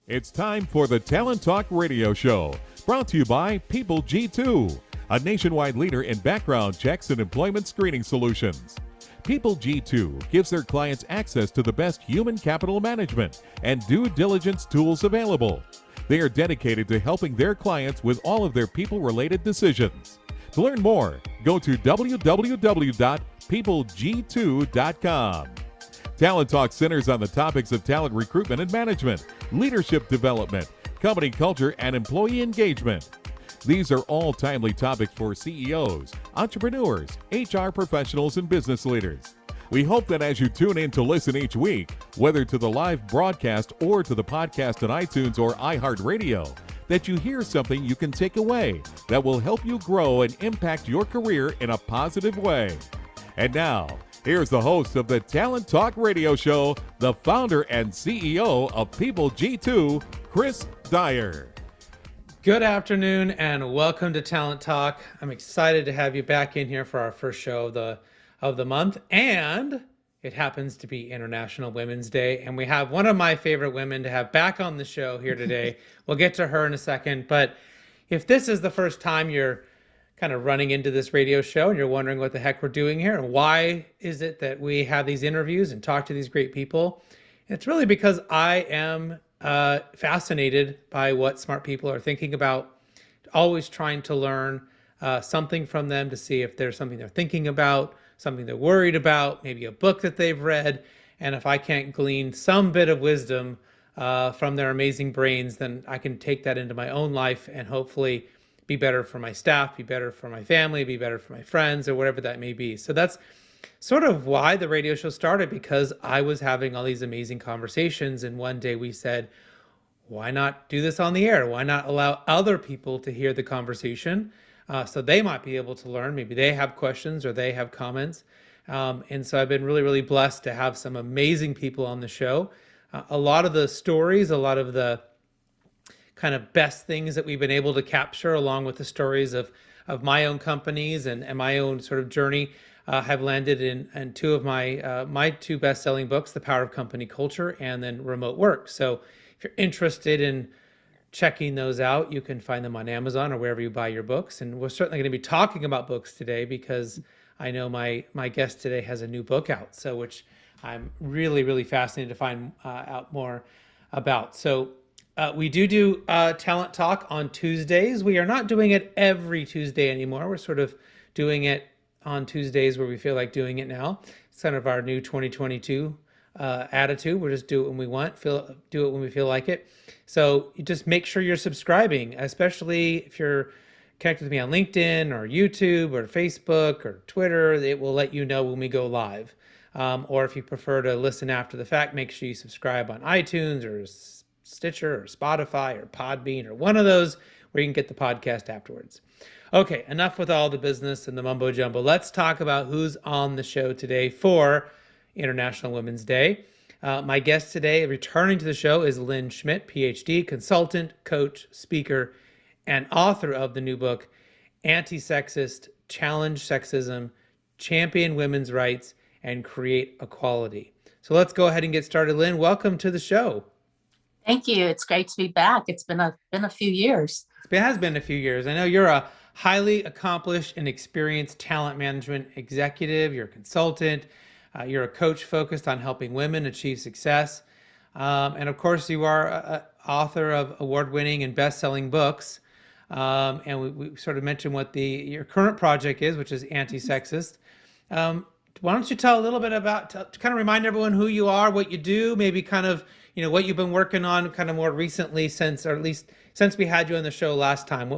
It's time for the Talent Talk radio show, brought to you by People G2, a nationwide leader in background checks and employment screening solutions. People G2 gives their clients access to the best human capital management and due diligence tools available. They are dedicated to helping their clients with all of their people-related decisions. To learn more, go to www.peopleg2.com. Talent Talk centers on the topics of talent recruitment and management, leadership development, company culture, and employee engagement. These are all timely topics for CEOs, entrepreneurs, HR professionals, and business leaders. We hope that as you tune in to listen each week, whether to the live broadcast or to the podcast on iTunes or iHeartRadio, that you hear something you can take away that will help you grow and impact your career in a positive way. And now, here's the host of the Talent Talk radio show, the founder and CEO of People G2, Chris Dyer. Good afternoon and welcome to Talent Talk. I'm excited to have you back in here for our first show of the month, and it happens to be International Women's Day, and we have one of my favorite women to have back on the show here today. We'll get to her in a second, but if this is the first time you're kind of running into this radio show and you're wondering what the heck we're doing here and why is it that we have these interviews and talk to these great people, it's really because I am fascinated by what smart people are thinking about, always trying to learn something from them to see if there's something they're thinking about, something they're worried about, maybe a book that they've read. And if I can't glean some bit of wisdom from their amazing brains, then I can take that into my own life and hopefully be better for my staff, be better for my family, be better for my friends, or whatever that may be. So that's sort of why the radio show started, because I was having all these amazing conversations. And one day we said, why not do this on the air? Why not allow other people to hear the conversation so they might be able to learn? Maybe they have questions or they have comments. And so I've been really, really blessed to have some amazing people on the show. A lot of the stories, a lot of the kind of best things that we've been able to capture, along with the stories of my own companies and my own sort of journey, have landed in two of my two best-selling books, The Power of Company Culture and then Remote Work. So if you're interested in checking those out, you can find them on Amazon or wherever you buy your books. And we're certainly going to be talking about books today because I know my guest today has a new book out, so which I'm really, really fascinated to find out more about. So we do Talent Talk on Tuesdays. We are not doing it every Tuesday anymore. We're sort of doing it on Tuesdays where we feel like doing it now. It's kind of our new 2022 attitude. We'll just do it when we want, do it when we feel like it. So you just make sure you're subscribing, especially if you're connected with me on LinkedIn or YouTube or Facebook or Twitter. It will let you know when we go live. Or if you prefer to listen after the fact, make sure you subscribe on iTunes or Stitcher or Spotify or Podbean or one of those where you can get the podcast afterwards. Okay, enough with all the business and the mumbo jumbo. Let's talk about who's on the show today for International Women's Day. My guest today, returning to the show, is Lynn Schmidt, PhD, consultant, coach, speaker, and author of the new book, Anti-Sexist, Challenge Sexism, Champion Women's Rights, and Create Equality. So let's go ahead and get started. Lynn, welcome to the show. Thank you. It's great to be back. It's been a few years. It has been a few years. I know you're a highly accomplished and experienced talent management executive. You're a consultant. You're a coach focused on helping women achieve success. And of course, you are an author of award-winning and best-selling books. And we sort of mentioned what your current project is, which is Anti-Sexist. Why don't you tell a little bit about, to kind of remind everyone who you are, what you do, maybe kind of, what you've been working on kind of more recently since we had you on the show last time.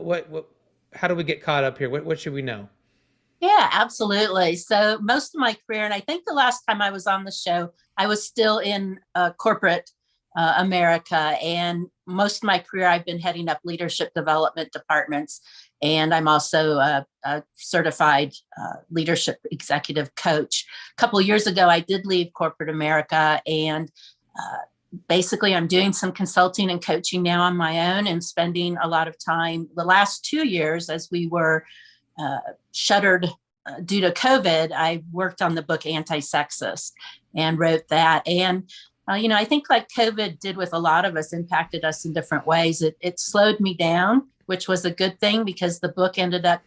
How do we get caught up here? What should we know? Yeah, absolutely. So most of my career, and I think the last time I was on the show, I was still in corporate America. And most of my career, I've been heading up leadership development departments. And I'm also a certified leadership executive coach. A couple of years ago, I did leave corporate America, and basically I'm doing some consulting and coaching now on my own and spending a lot of time the last 2 years as we were shuttered due to COVID. I worked on the book Anti-Sexist and wrote that. And I think like COVID did with a lot of us, impacted us in different ways. It slowed me down, which was a good thing because the book ended up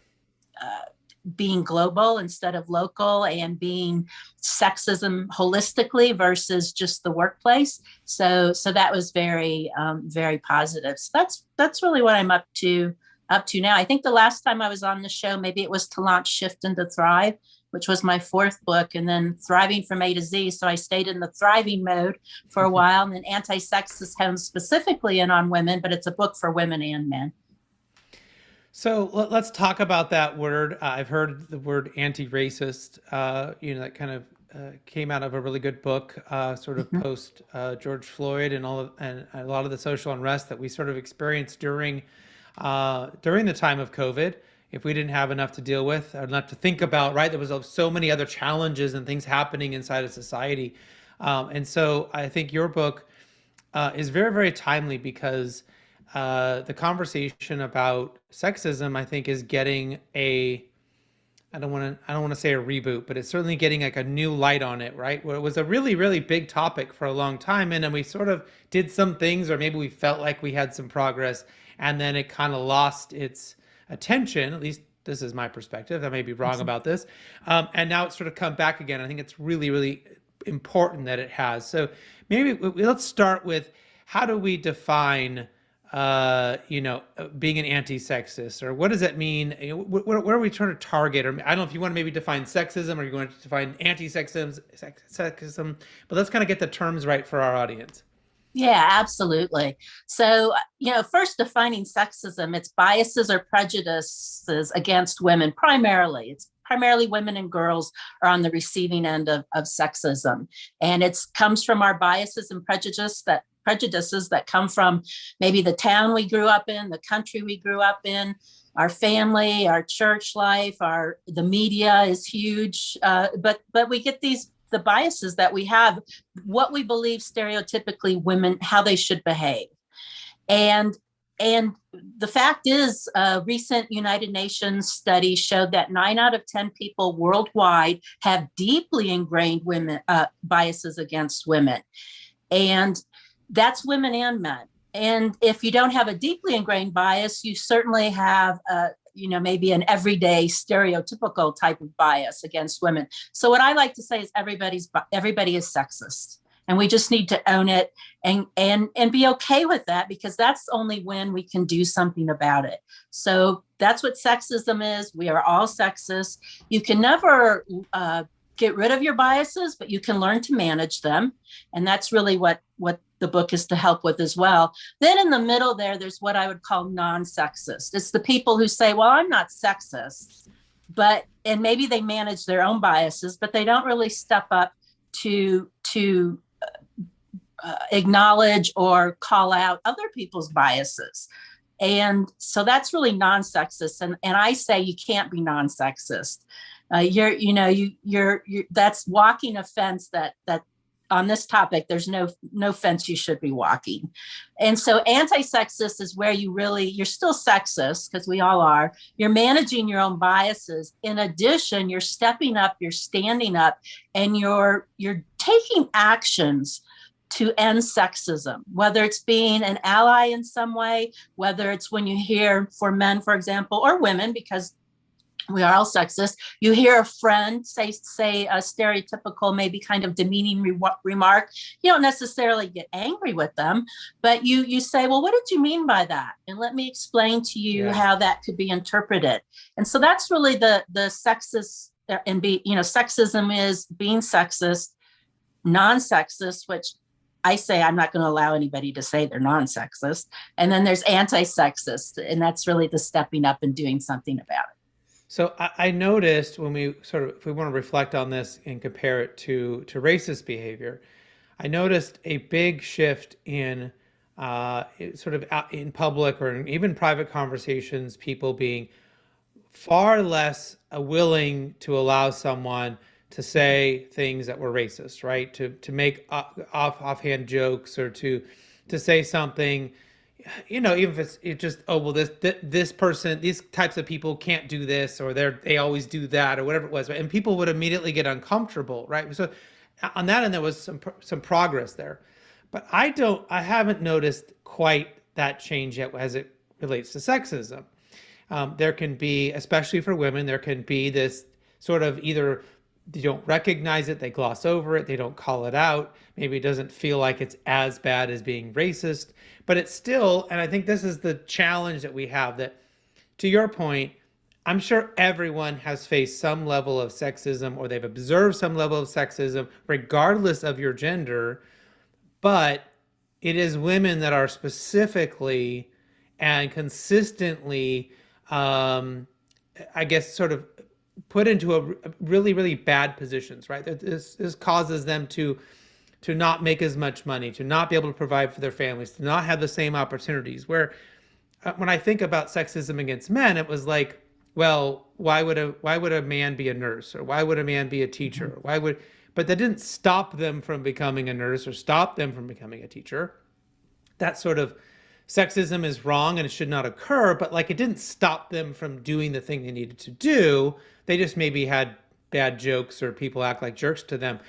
being global instead of local, and being sexism holistically versus just the workplace. So that was very, very positive. So that's really what I'm up to now. I think the last time I was on the show, maybe it was to launch Shift into Thrive, which was my fourth book, and then Thriving from A to Z. So I stayed in the thriving mode for a while, and then Anti-Sexist hones specifically in on women, but it's a book for women and men. So let's talk about that word. I've heard the word anti-racist, that kind of came out of a really good book, sort of post George Floyd and and a lot of the social unrest that we sort of experienced during the time of COVID. If we didn't have enough to deal with, or enough to think about, right? There was so many other challenges and things happening inside of society. And so I think your book is very, very timely because the conversation about sexism, I think, is getting I don't want to say a reboot, but it's certainly getting like a new light on it, right? Where it was a really, really big topic for a long time. And then we sort of did some things, or maybe we felt like we had some progress, and then it kind of lost its attention. At least this is my perspective. I may be wrong about this. And now it's sort of come back again. I think it's really, really important that it has. So maybe let's start with, how do we define being an anti-sexist, or what does that mean? Where are we trying to target? Or I don't know if you want to maybe define sexism, or you want to define anti-sexism, but let's kind of get the terms right for our audience. Yeah, absolutely. So, first, defining sexism, it's biases or prejudices against women primarily. It's primarily women and girls are on the receiving end of sexism. And it comes from our biases and prejudices that come from maybe the town we grew up in, the country we grew up in, our family, our church life, the media is huge. But we get the biases that we have, what we believe stereotypically women, how they should behave. And the fact is, a recent United Nations study showed that 9 out of 10 people worldwide have deeply ingrained biases against women. And that's women and men. And if you don't have a deeply ingrained bias, you certainly have maybe an everyday stereotypical type of bias against women. So what I like to say is everybody is sexist, and we just need to own it and be okay with that, because that's only when we can do something about it. So that's what sexism is. We are all sexist. You can never get rid of your biases, but you can learn to manage them. And that's really what the book is to help with as well. Then in the middle there's what I would call non-sexist. It's the people who say, well, I'm not sexist, and maybe they manage their own biases, but they don't really step up to acknowledge or call out other people's biases. And so that's really non-sexist. And I say you can't be non-sexist. That's walking a fence that on this topic, there's no fence you should be walking. And so anti-sexist is where you're still sexist, because we all are. You're managing your own biases. In addition, you're stepping up, you're standing up, and you're taking actions to end sexism, whether it's being an ally in some way, whether it's when you hear, for men, for example, or women, because we are all sexist, you hear a friend say a stereotypical, maybe kind of demeaning remark. You don't necessarily get angry with them, but you say, well, what did you mean by that? And let me explain to you how that could be interpreted. And so that's really the sexist, and sexism is being sexist, non-sexist, which I say I'm not going to allow anybody to say they're non-sexist. And then there's anti-sexist, and that's really the stepping up and doing something about it. So I noticed when if we want to reflect on this and compare it to racist behavior, I noticed a big shift in sort of out in public or in even private conversations, people being far less willing to allow someone to say things that were racist, right? To make offhand jokes, or to say something, even if it's just, oh, well, this person, these types of people can't do this, or they always do that, or whatever it was, right? And people would immediately get uncomfortable, right? So on that end, there was some progress there, but I haven't noticed quite that change yet as it relates to sexism. There can be, especially for women, there can be this sort of either they don't recognize it, they gloss over it, they don't call it out. Maybe it doesn't feel like it's as bad as being racist, but it's still, and I think this is the challenge that we have, that to your point, I'm sure everyone has faced some level of sexism or they've observed some level of sexism, regardless of your gender. But it is women that are specifically and consistently, I guess, sort of put into a really, really bad positions, right? This causes them to not make as much money, to not be able to provide for their families, to not have the same opportunities. Where when I think about sexism against men, it was like, well, why would a man be a nurse, or why would a man be a teacher? But that didn't stop them from becoming a nurse or stop them from becoming a teacher. That sort of sexism is wrong and it should not occur, but like it didn't stop them from doing the thing they needed to do. They just maybe had bad jokes or people act like jerks to them.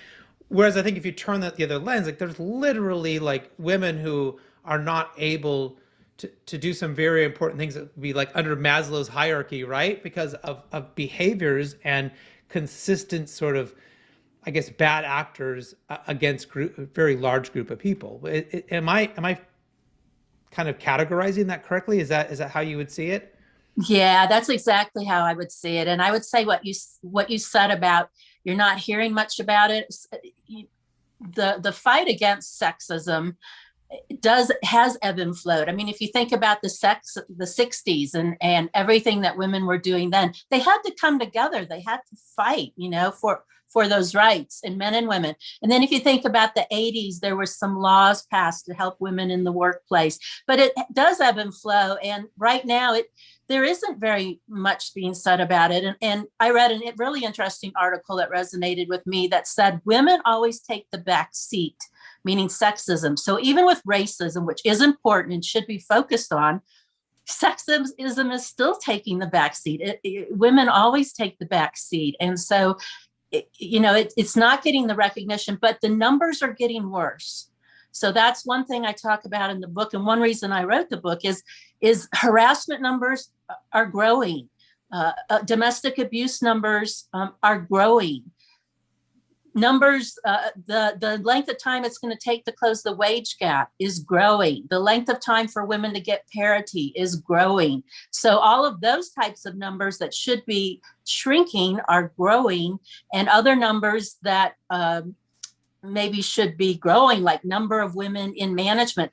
Whereas I think if you turn that the other lens, like there's literally like women who are not able to do some very important things that would be like under Maslow's hierarchy, right? Because of behaviors and consistent sort of, I guess, bad actors against a very large group of people. Am I kind of categorizing that correctly? Is that how you would see it? Yeah, that's exactly how I would see it. And I would say what you said about you're not hearing much about it. The fight against sexism has ebb and flowed. I mean, if you think about the 60s and everything that women were doing then, they had to come together. They had to fight, for those rights in men and women. And then if you think about the 80s, there were some laws passed to help women in the workplace, but it does ebb and flow. And right now there isn't very much being said about it. And I read a really interesting article that resonated with me that said women always take the back seat, meaning sexism. So even with racism, which is important and should be focused on, sexism is still taking the back seat. Women always take the back seat. And so, it's not getting the recognition, but the numbers are getting worse. So that's one thing I talk about in the book. And one reason I wrote the book is harassment numbers are growing. Domestic abuse numbers are growing. Numbers, the length of time it's going to take to close the wage gap is growing. The length of time for women to get parity is growing. So all of those types of numbers that should be shrinking are growing, and other numbers that maybe should be growing, like number of women in management.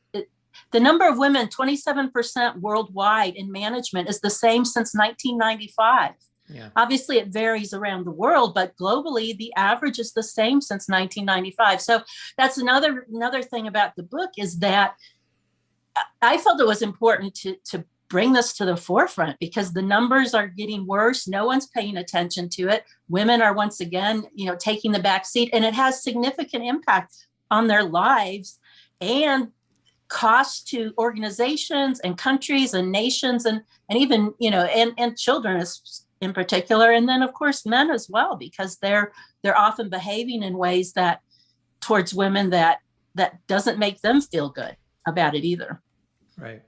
The number of women, 27% worldwide in management, is the same since 1995. Yeah. Obviously, it varies around the world, but globally, the average is the same since 1995. So that's another thing about the book, is that I felt it was important to bring this to the forefront because the numbers are getting worse. No one's paying attention to it. Women are once again, taking the back seat, and it has significant impact on their lives and cost to organizations and countries and nations and even, and children in particular, and then of course men as well, because they're often behaving in ways that towards women that doesn't make them feel good about it either. Right.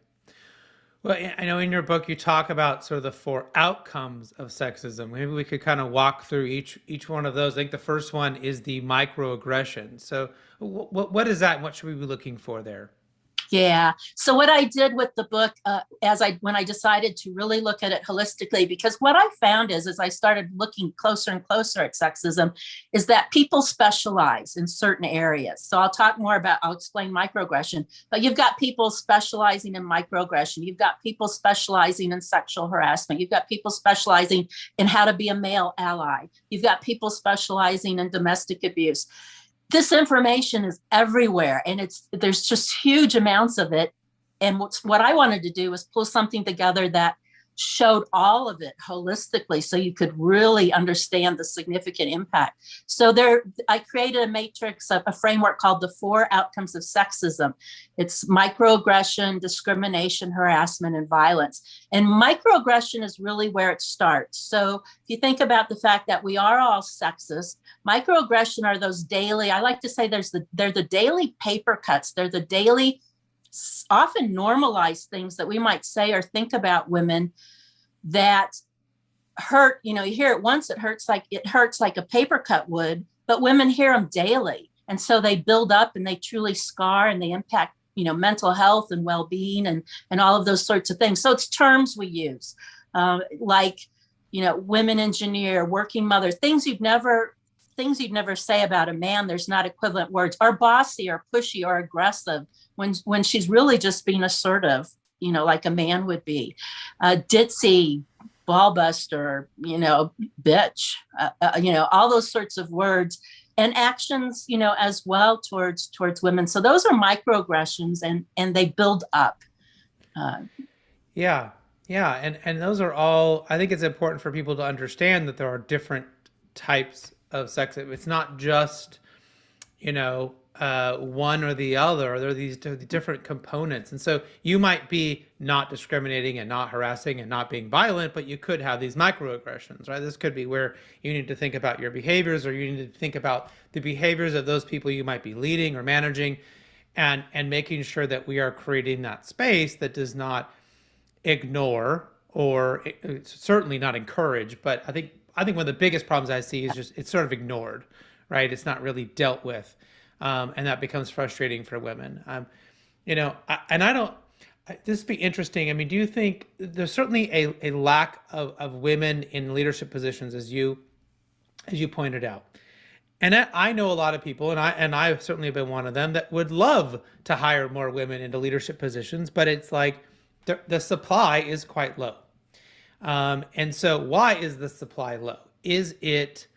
Well, I know in your book you talk about sort of the 4 outcomes of sexism. Maybe we could kind of walk through each one of those. I think the first one is the microaggression. So what is that? What should we be looking for there? Yeah. So what I did with the book, when I decided to really look at it holistically, because what I found is, as I started looking closer and closer at sexism, is that people specialize in certain areas. So I'll explain microaggression, but you've got people specializing in microaggression. You've got people specializing in sexual harassment. You've got people specializing in how to be a male ally. You've got people specializing in domestic abuse. This information is everywhere, and there's just huge amounts of it. And what I wanted to do was pull something together that showed all of it holistically so you could really understand the significant impact. So I created a matrix, a framework called the 4 outcomes of sexism. It's microaggression, discrimination, harassment, and violence. And microaggression is really where it starts. So if you think about the fact that we are all sexist, microaggression are those daily, I like to say they're the daily paper cuts. They're the daily, often normalized things that we might say or think about women that hurt. You hear it once, it hurts like a paper cut would, but women hear them daily. And so they build up and they truly scar and they impact, mental health and well-being and all of those sorts of things. So it's terms we use, like, women engineer, working mother, things you'd never say about a man. There's not equivalent words, or bossy or pushy or aggressive when she's really just being assertive, like a man would be. Ditzy, ballbuster, bitch, all those sorts of words and actions, as well towards women. So those are microaggressions and they build up. Yeah. And those are all, I think it's important for people to understand that there are different types of sexism. It's not just, one or the other. There are these different components. And so you might be not discriminating and not harassing and not being violent, but you could have these microaggressions, right? This could be where you need to think about your behaviors, or you need to think about the behaviors of those people you might be leading or managing, and making sure that we are creating that space that does not ignore or certainly not encourage. But I think one of the biggest problems I see is just it's sort of ignored, right? It's not really dealt with. And that becomes frustrating for women. This would be interesting. I mean, do you think there's certainly a lack of women in leadership positions, as you pointed out? And I know a lot of people, and I certainly have been one of them, that would love to hire more women into leadership positions, but it's like the supply is quite low. And so why is the supply low? Is it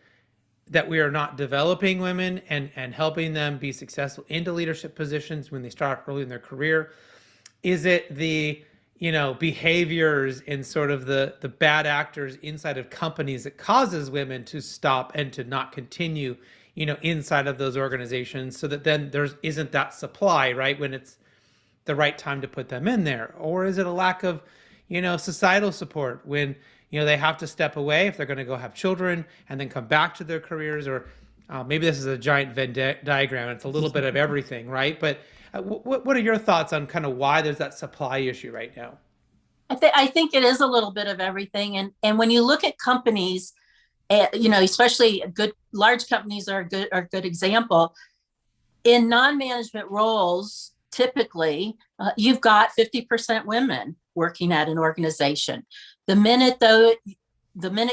that we are not developing women and helping them be successful into leadership positions when they start early in their career? Is it the, behaviors and sort of the bad actors inside of companies that causes women to stop and to not continue, inside of those organizations, so that then there isn't that supply, right, when it's the right time to put them in there? Or is it a lack of, societal support when, they have to step away if they're going to go have children and then come back to their careers? Or maybe this is a giant Venn diagram. It's a little bit of everything, right? But what are your thoughts on kind of why there's that supply issue right now? I think it is a little bit of everything. And when you look at companies, especially large companies are a good example. In non-management roles, typically, you've got 50% women working at an organization. The minute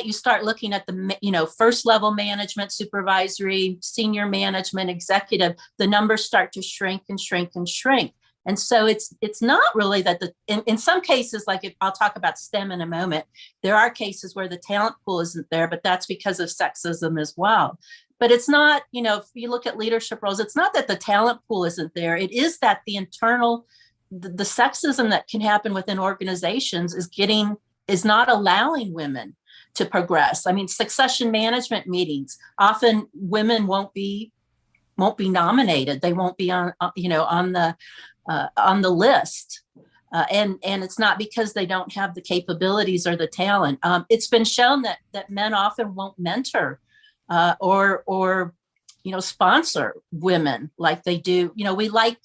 you start looking at the, first level management, supervisory, senior management, executive, the numbers start to shrink and shrink and shrink. And so it's not really that in some cases, like I'll talk about STEM in a moment, there are cases where the talent pool isn't there, but that's because of sexism as well. But it's not, if you look at leadership roles, it's not that the talent pool isn't there. It is that the internal, the sexism that can happen within organizations is not allowing women to progress. I mean, succession management meetings, often women won't be nominated. They won't be on the list. And it's not because they don't have the capabilities or the talent. It's been shown that men often won't mentor or sponsor women like they do. We like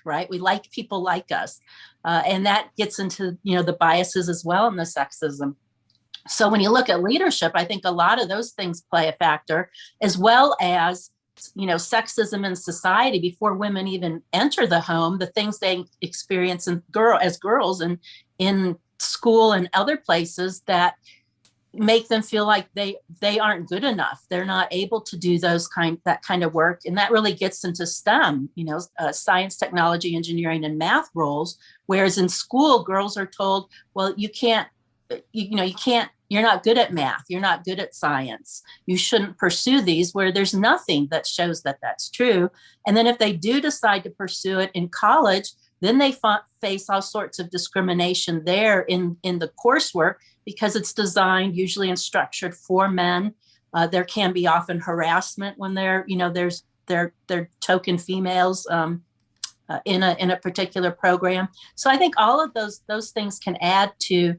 right? We like people like us. And that gets into, the biases as well and the sexism. So when you look at leadership, I think a lot of those things play a factor, as well as, sexism in society before women even enter the home, the things they experience as girls and in school and other places that make them feel like they aren't good enough. They're not able to do that kind of work. And that really gets into STEM, science, technology, engineering, and math roles. Whereas in school, girls are told, well, you're not good at math. You're not good at science. You shouldn't pursue these, where there's nothing that shows that that's true. And then if they do decide to pursue it in college, then they face all sorts of discrimination there in the coursework because it's designed usually and structured for men. There can be often harassment when there's token females in a particular program. So I think all of those things can add to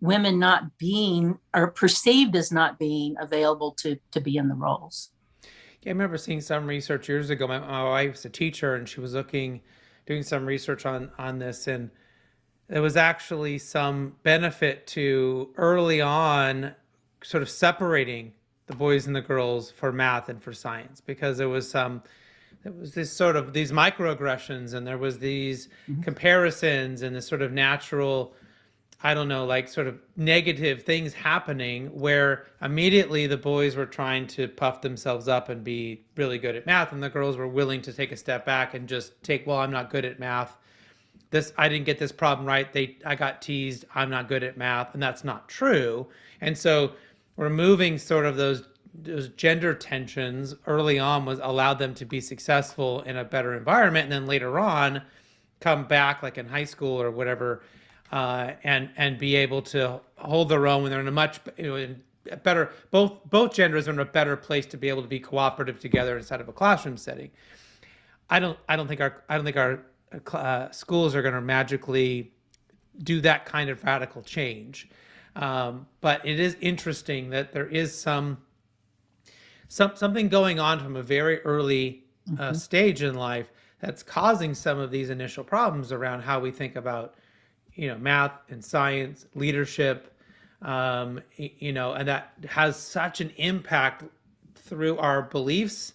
women not being, or perceived as not being, available to be in the roles. Yeah, I remember seeing some research years ago. My wife's a teacher, and she was doing some research on this, and there was actually some benefit to early on sort of separating the boys and the girls for math and for science, because there was this sort of these microaggressions, and there was these comparisons and this sort of natural, I don't know, like sort of negative things happening where immediately the boys were trying to puff themselves up and be really good at math, and the girls were willing to take a step back and just well, I'm not good at math. I didn't get this problem right. I got teased. I'm not good at math. And that's not true. And so removing sort of those gender tensions early on allowed them to be successful in a better environment. And then later on come back, like in high school or whatever, and be able to hold their own when they're in a much better, both genders are in a better place to be able to be cooperative together inside of a classroom setting. I don't think our schools are going to magically do that kind of radical change, but it is interesting that there is something going on from a very early stage in life that's causing some of these initial problems around how we think about math and science, leadership, and that has such an impact through our beliefs,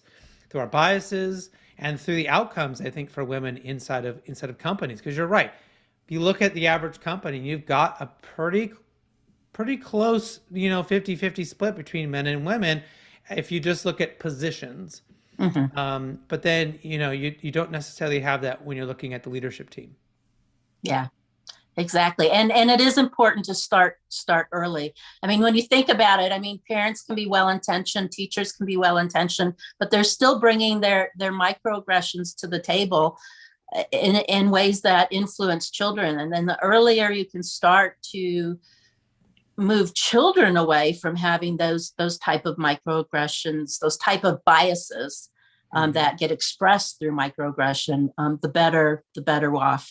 through our biases, and through the outcomes, I think, for women inside of companies. Because you're right, if you look at the average company, you've got a pretty close, 50-50 split between men and women if you just look at positions. But then, you don't necessarily have that when you're looking at the leadership team. Yeah. Exactly. And it is important to start early. I mean, when you think about it, I mean, parents can be well-intentioned, teachers can be well-intentioned, but they're still bringing their microaggressions to the table in ways that influence children. And then the earlier you can start to move children away from having those type of microaggressions, those type of biases that get expressed through microaggression, the better off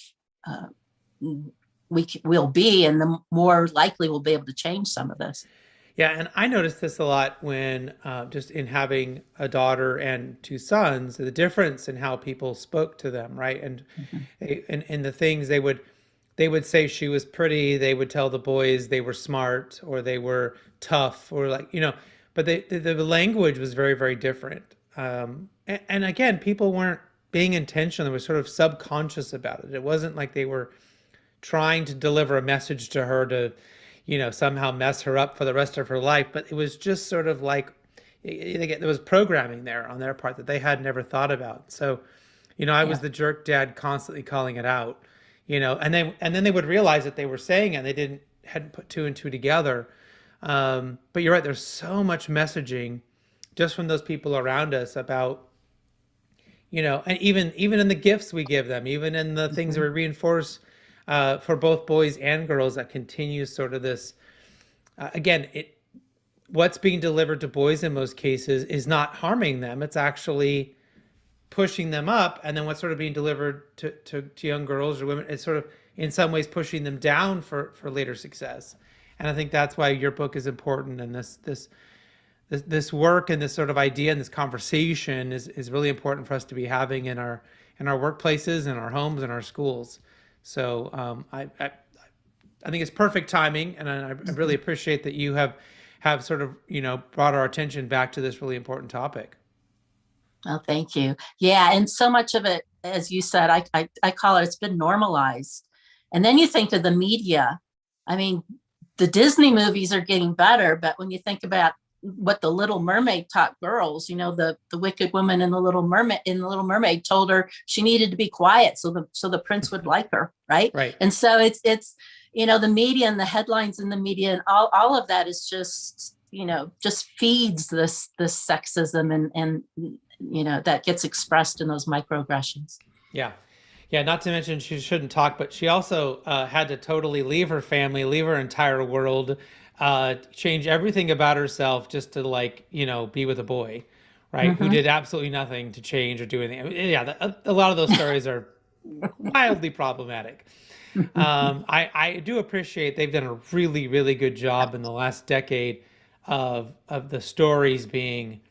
we'll be, and the more likely we'll be able to change some of this. Yeah, and I noticed this a lot when just in having a daughter and two sons, the difference in how people spoke to them, right? And and the things they would say she was pretty, they would tell the boys they were smart or they were tough, or but the language was very, very different. And again, people weren't being intentional; they were sort of subconscious about it. It wasn't like they were trying to deliver a message to her to, somehow mess her up for the rest of her life. But it was just sort of like, there was programming there on their part that they had never thought about. So, I was the jerk dad constantly calling it out, and then they would realize that they were saying it and they hadn't put two and two together. But you're right, there's so much messaging just from those people around us about, and even in the gifts we give them, even in the things that we reinforce for both boys and girls, that continues sort of this, what's being delivered to boys in most cases is not harming them. It's actually pushing them up. And then what's sort of being delivered to young girls or women, it's sort of in some ways pushing them down for later success. And I think that's why your book is important. And this work and this sort of idea and this conversation is really important for us to be having in our workplaces, in our homes, in our schools. So I think it's perfect timing, and I really appreciate that you have sort of brought our attention back to this really important topic. Oh, thank you. Yeah, and so much of it, as you said, I call it's been normalized. And then you think of the media. I mean, the Disney movies are getting better, but when you think about what the Little Mermaid taught girls, the wicked woman in the Little Mermaid told her she needed to be quiet so the prince would like her, right? Right. And so it's the media and the headlines in the media and all of that is just feeds this sexism and that gets expressed in those microaggressions. Yeah. Yeah, not to mention she shouldn't talk, but she also had to totally leave her family, leave her entire world, change everything about herself just to like, be with a boy, right? Who Hmm. did absolutely nothing to change or do anything. I mean, yeah, a lot of those stories are wildly problematic. I do appreciate they've done a really, really good job in the last decade of the stories being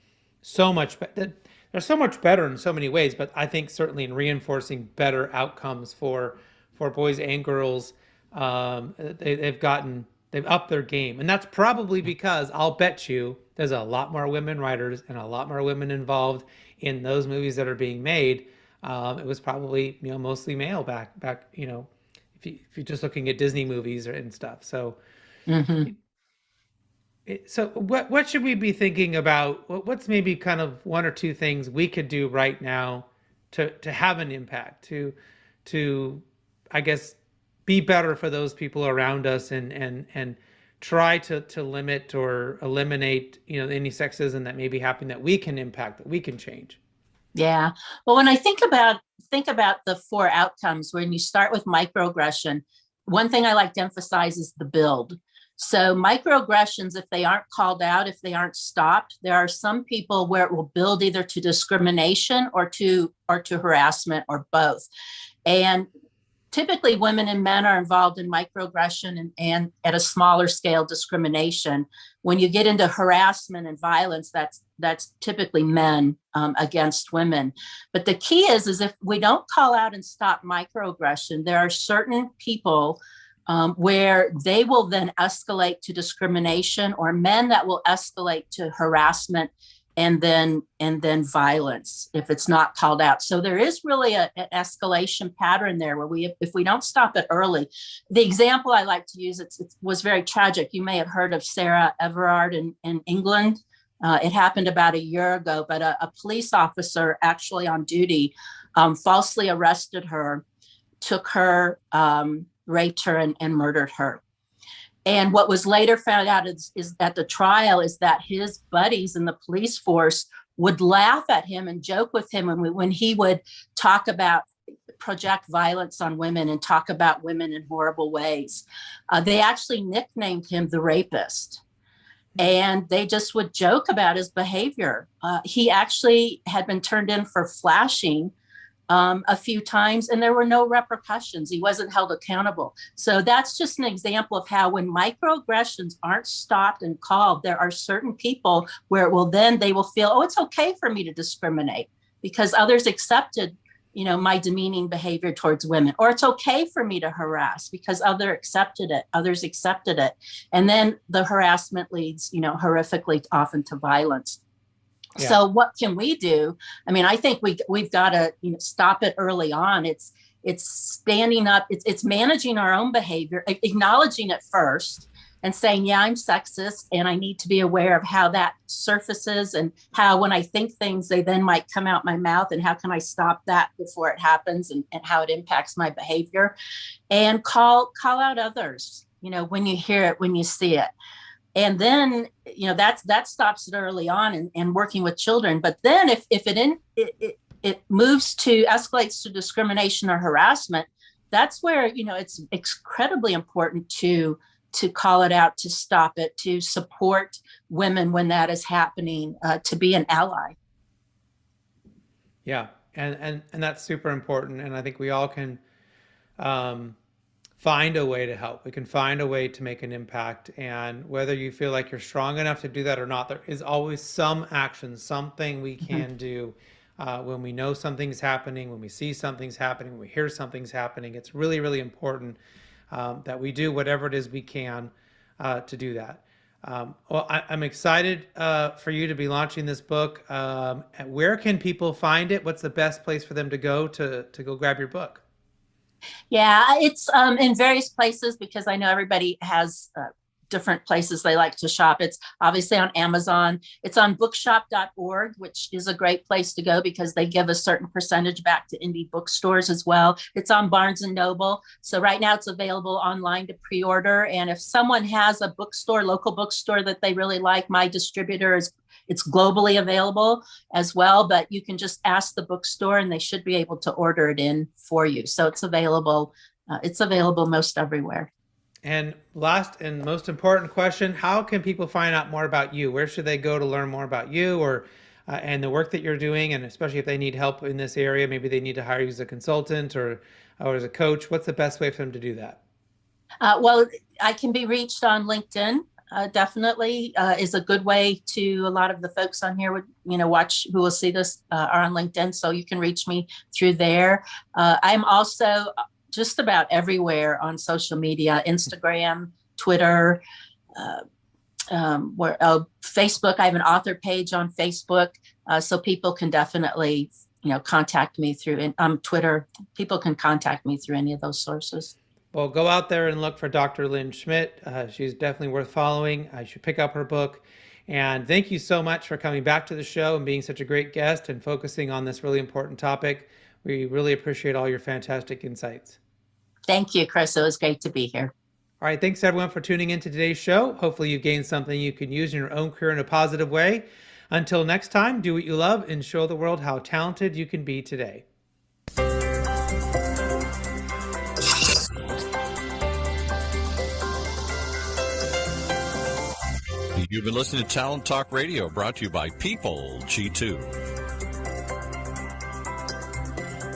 so much better. They're so much better in so many ways, but I think certainly in reinforcing better outcomes for boys and girls, they've upped their game, and that's probably because I'll bet you there's a lot more women writers and a lot more women involved in those movies that are being made. It was probably mostly male back if you're just looking at Disney movies and stuff. So Hmm. so what should we be thinking about? What's maybe kind of one or two things we could do right now to have an impact, to I guess be better for those people around us, and try to limit or eliminate any sexism that may be happening, that we can impact, that we can change. Yeah. Well, when I think about the four outcomes, when you start with microaggression, one thing I like to emphasize is the build. So microaggressions, if they aren't called out, if they aren't stopped, there are some people where it will build either to discrimination or to harassment or both. And typically women and men are involved in microaggression and at a smaller scale discrimination. When you get into harassment and violence, that's typically men against women. But the key is if we don't call out and stop microaggression, there are certain people where they will then escalate to discrimination, or men that will escalate to harassment and then violence if it's not called out. So there is really an escalation pattern there where if we don't stop it early. The example I like to use, it was very tragic. You may have heard of Sarah Everard in England. It happened about a year ago, but a police officer actually on duty falsely arrested her, took her, raped her, and murdered her. And what was later found out is at the trial is that his buddies in the police force would laugh at him and joke with him when he would project violence on women and talk about women in horrible ways. They actually nicknamed him the rapist. And they just would joke about his behavior. He actually had been turned in for flashing a few times, and there were no repercussions. He wasn't held accountable. So that's just an example of how when microaggressions aren't stopped and called, there are certain people where they will feel, oh, it's okay for me to discriminate because others accepted, my demeaning behavior towards women, or it's okay for me to harass because others accepted it. And then the harassment leads, horrifically often to violence. Yeah. So what can we do? I mean, I think we've got to stop it early on. It's standing up. It's managing our own behavior, acknowledging it first, and saying, yeah, I'm sexist, and I need to be aware of how that surfaces and how when I think things, they then might come out my mouth, and how can I stop that before it happens, and how it impacts my behavior, and call out others. When you hear it, when you see it. And then, that stops it early on and working with children. But then if it moves to escalates to discrimination or harassment, that's where, it's incredibly important to call it out, to stop it, to support women when that is happening, to be an ally. Yeah. And that's super important. And I think we all can, find a way to help. We can find a way to make an impact. And whether you feel like you're strong enough to do that or not, there is always some action, something we can do when we know something's happening, when we see something's happening, when we hear something's happening. It's really, really important that we do whatever it is we can to do that. Well, I'm excited for you to be launching this book. Where can people find it? What's the best place for them to go grab your book? Yeah, it's in various places because I know everybody has different places they like to shop. It's obviously on Amazon. It's on bookshop.org, which is a great place to go because they give a certain percentage back to indie bookstores as well. It's on Barnes and Noble. So right now it's available online to pre-order. And if someone has a bookstore, local bookstore that they really like, my distributor it's globally available as well, but you can just ask the bookstore and they should be able to order it in for you. So it's available. It's available most everywhere. And last and most important question, how can people find out more about you? Where should they go to learn more about you or and the work that you're doing? And especially if they need help in this area, maybe they need to hire you as a consultant or as a coach. What's the best way for them to do that? Well, I can be reached on LinkedIn. Definitely is a good way to, a lot of the folks on here would, watch, who will see this are on LinkedIn. So you can reach me through there. I'm also just about everywhere on social media, Instagram, Twitter, Facebook. I have an author page on Facebook. So people can definitely, contact me through Twitter. People can contact me through any of those sources. Well, go out there and look for Dr. Lynn Schmidt. She's definitely worth following. I should pick up her book. And thank you so much for coming back to the show and being such a great guest and focusing on this really important topic. We really appreciate all your fantastic insights. Thank you, Chris. It was great to be here. All right. Thanks, everyone, for tuning into today's show. Hopefully you've gained something you can use in your own career in a positive way. Until next time, do what you love and show the world how talented you can be today. You've been listening to Talent Talk Radio, brought to you by People G2.